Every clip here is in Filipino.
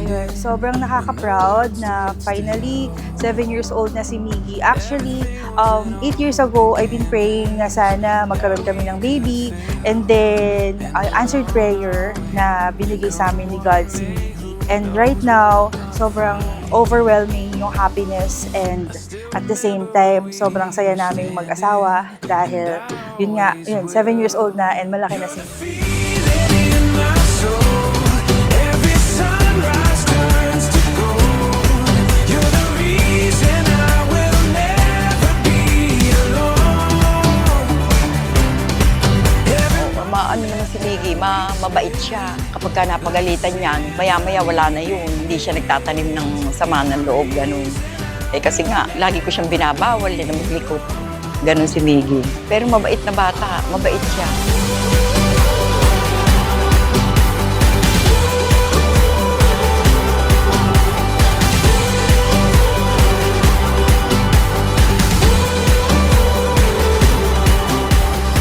Ayun, sobrang nakaka-proud na finally 7 years old na si Miggy. Actually, 8 years ago, I've been praying na sana magkaroon kami ng baby. And then, answered prayer na binigay sa amin ni God si Miggy. And right now, sobrang overwhelming yung happiness and at the same time, sobrang saya naming mag-asawa dahil yun nga, 7 years old na and malaki na si Miggy. Ano naman si Miggy, mabait siya. Kapag ka napagalitan niyan, maya-maya wala na yun. Hindi siya nagtatanim ng sama ng loob, ganun. Kasi nga, lagi ko siyang binabawal na maglikot. Ganun si Miggy. Pero mabait na bata, mabait siya.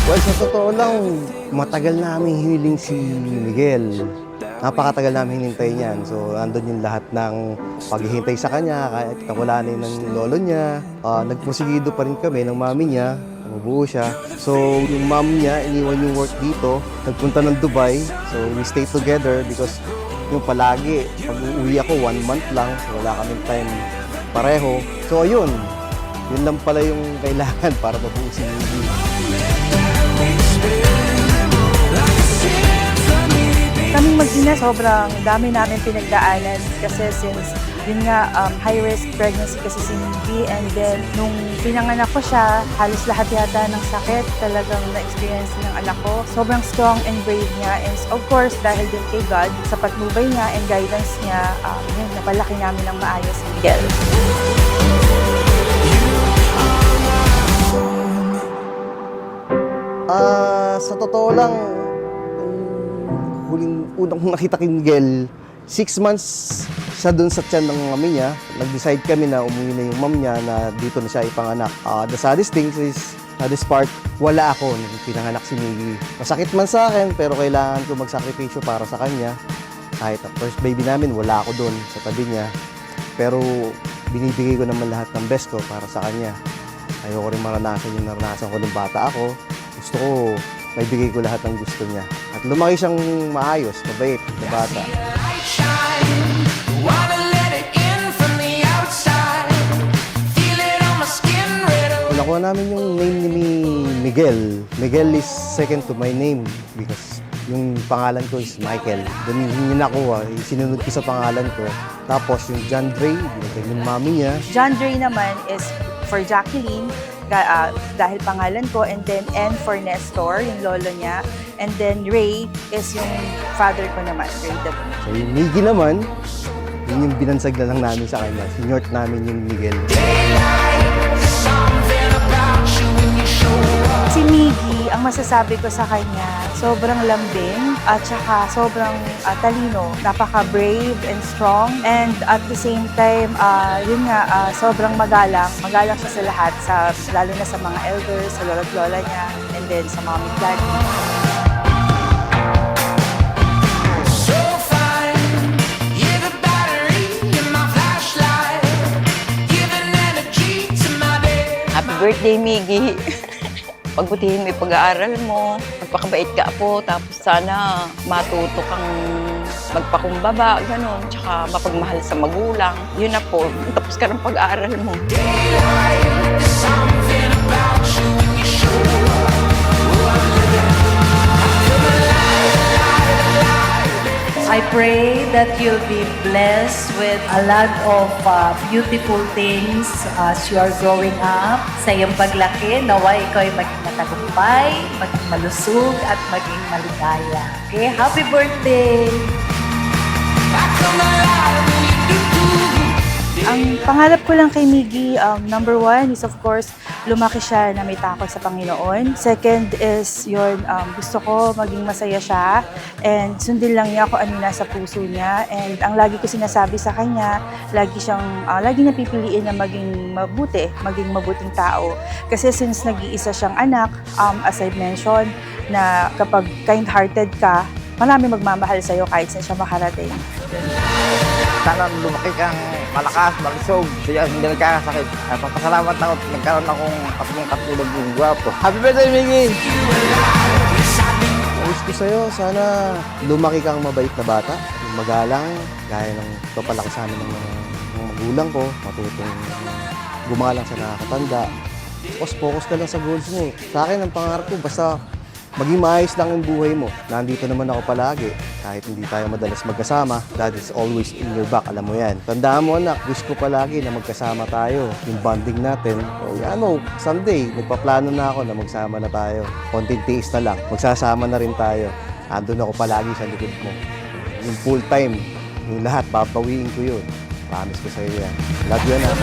Well, sa totoo lang, matagal namin hiniling si Miguel. Napakatagal namin hinintay niyan. So, andun yung lahat ng paghihintay sa kanya, kahit nawala na yun ng lolo niya. Nagpusigido pa rin kami ng mami niya, nabubuo siya. So, yung mom niya, iniwan yung work dito, nagpunta ng Dubai. So, we stayed together because yung palagi, pag uuwi ako, 1 month lang, so wala kaming time pareho. So, ayun, yun lang pala yung kailangan para mabuo si Miggy. Kaming mag-ina, sobrang dami namin pinagdaanan kasi since yun nga, high-risk pregnancy kasi si Miggy, and then nung pinanganak ko siya, halos lahat yata ng sakit talagang na-experience ng anak ko. Sobrang strong and brave niya, and of course, dahil din kay God, sa patnubay niya and guidance niya, yun, napalaki namin ng maayos si Miguel. Sa totoo lang, unang kong nakita kay Miguel, 6 months siya dun sa tiyan ng mami niya. Nag-decide kami na umuwi na yung mom niya na dito na siya ipanganak. The saddest thing is, saddest part, wala ako nung pinanganak si Miggy. Masakit man sa akin, pero kailangan ko magsakripisyo para sa kanya. Kahit ang first baby namin, wala ako dun sa tabi niya. Pero binibigay ko naman lahat ng best ko para sa kanya. Ayoko rin maranasan yung naranasan ko nung bata ako. Gusto ko, may bigay ko lahat ng gusto niya. At lumaki siyang maayos, mabait na bata. Nakuha namin yung name ni Miguel. Miguel is second to my name because yung pangalan ko is Michael. Doon yung nakuha, sinunod ko sa pangalan ko. Tapos yung John Dre, yung mami niya. John Dre naman is for Jacqueline, dahil pangalan ko, and then N for Nestor, yung lolo niya, and then Ray is yung father ko naman, Ray David. So yung Miggy naman, yun yung binansag na lang namin sa kanya. Sinort namin yung Miguel. Si Miggy, ang masasabi ko sa kanya, sobrang lambing at saka sobrang talino, napaka-brave and strong, and at the same time, yun nga, sobrang magalang siya sa lahat, lalo na sa mga elders, sa lolo't lola niya, and then sa mami at daddy. Happy birthday, Miggy! Pagbutihin mo yung pag-aaral mo, magpakabait ka po, tapos sana matuto kang magpakumbaba, gano'n, tsaka mapagmahal sa magulang. Yun na po, tapos ka ng pag-aaral mo. I pray that you'll be blessed with a lot of beautiful things as you are growing up. Sa iyong paglaki, naway ikaw ay maging matagumpay, maging malusog, at maging maligaya. Okay, happy birthday! Ang pangarap ko lang kay Miggy, number 1 is of course, lumaki siya na may takot sa Panginoon. Second is yun, gusto ko maging masaya siya and sundin lang niya kung ano nasa puso niya. And ang lagi ko sinasabi sa kanya, lagi na pipiliin na maging mabuting tao. Kasi since nag-iisa siyang anak, as I mentioned, na kapag kind-hearted ka, marami magmamahal sa'yo kahit saan siya makarating. Sana lumaki kang malakas, malusog, siya hindi nagkakasakit. Papasalamat ako at nagkaroon akong katulad ng gwapo. Happy birthday, Miggy! Wish ko sa'yo, sana lumaki kang mabait na bata, yung magalang, gaya ng papalaki sa amin ng mga magulang ko, matutong gumalang sa nakakatanda. Tapos focus ka lang sa goals mo. Sa akin, ang pangarap ko, basta maging maayos lang yung buhay mo. Nandito naman ako palagi. Kahit hindi tayo madalas magkasama, that is always in your back. Alam mo yan. Tandaan mo, anak, wish ko palagi na magkasama tayo. Yung bonding natin. O yan o, someday, nagpaplano na ako na magsama na tayo. Konting tiis na lang. Magsasama na rin tayo. Andun ako palagi sa likod mo. Yung full time, yung lahat, babawiin ko yun. Promise ko sa'yo yan. Love you, anak.